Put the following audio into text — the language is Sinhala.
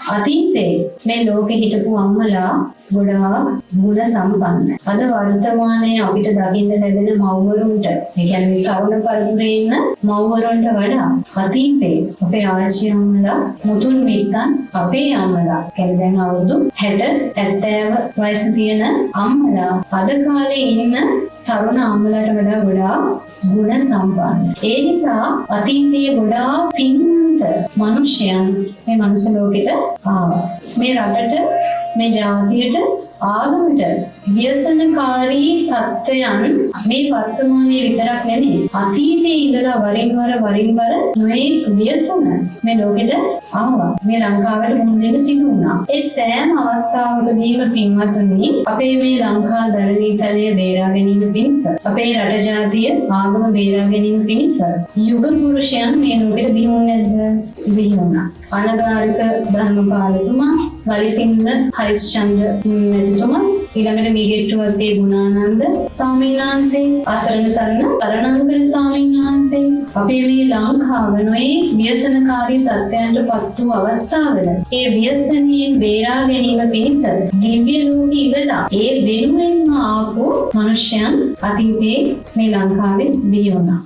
අතීතේ මේ ලෝකෙ හිටපු අම්මලා ගොඩාක් ගුණ සම්පන්න. අද වර්තමානයේ අපිට දකින්න ලැබෙන මව්වරුන්ට, ඒ කියන්නේ තරුණ පරපුරේ ඉන්න මව්වරුන්ට වඩා අතීතේ අපේ ආච්චි අම්මලා මුතුන් මිත්තන් අපේ අම්මලා කියන්නේ දැන් අවුරුදු 60 70 වයස තියෙන අම්මලා අද කාලේ ඉන්න තරුණ අම්මලාට වඩා ගොඩාක් ගුණ සම්පන්න. ඒ නිසා අතීතයේ ගොඩාක් පින්වන්ත මිනිසයන් මේ මනුස්ස ලෝකෙට ආවා. මේ රටට මේ ජාතියට ආගමට ව්‍යසනකාරී තත්ත්වයන් මේ වර්තමානයේ විතරක් නෙමෙයි අතීතයේ ඉඳලා වරින් වර නොයෙක් ව්‍යසන මේ ලෝකෙට ආවා. මේ ලංකාවට මුහුණ දෙන්න සිදු වුණා. ඒ සෑම අවස්ථාවකදීම පින්වත්නි අපේ මේ ලංකා දරණීතලය බේරා ගැනීම පිණිස අපේ රට ජාතිය ආගම බේරා ගැනීම පිණිස යුග පුරුෂයන් මේ ලෝකෙට බිහි වුණේ නැද්ද? බිහි වුණා. අනගාരിക ධර්මපාලතුමා, වලිසින්න හරිස්චන්ද්‍ර මෙතුමා, ඊළඟට මිගෙට්ටුවත්තේ ගුණානන්ද ස්වාමීන් වහන්සේ, අසරණ සරණ තරණංකර ස්වාමීන් වහන්සේ අපේ මේ ලංකාව නොයේ ව්‍යසනකාරී තත්ත්වයන්ට පත් වූ අවස්ථාවල ඒ ව්‍යසනයෙන් බේරා ගැනීම පිණිස දිව්‍ය ලෝකෙ ඉඳලා ඒ වෙනුවෙන්ම ආපු මනුෂ්‍යයන් අතීතයේ මේ ලංකාවේ බිහි වුණා.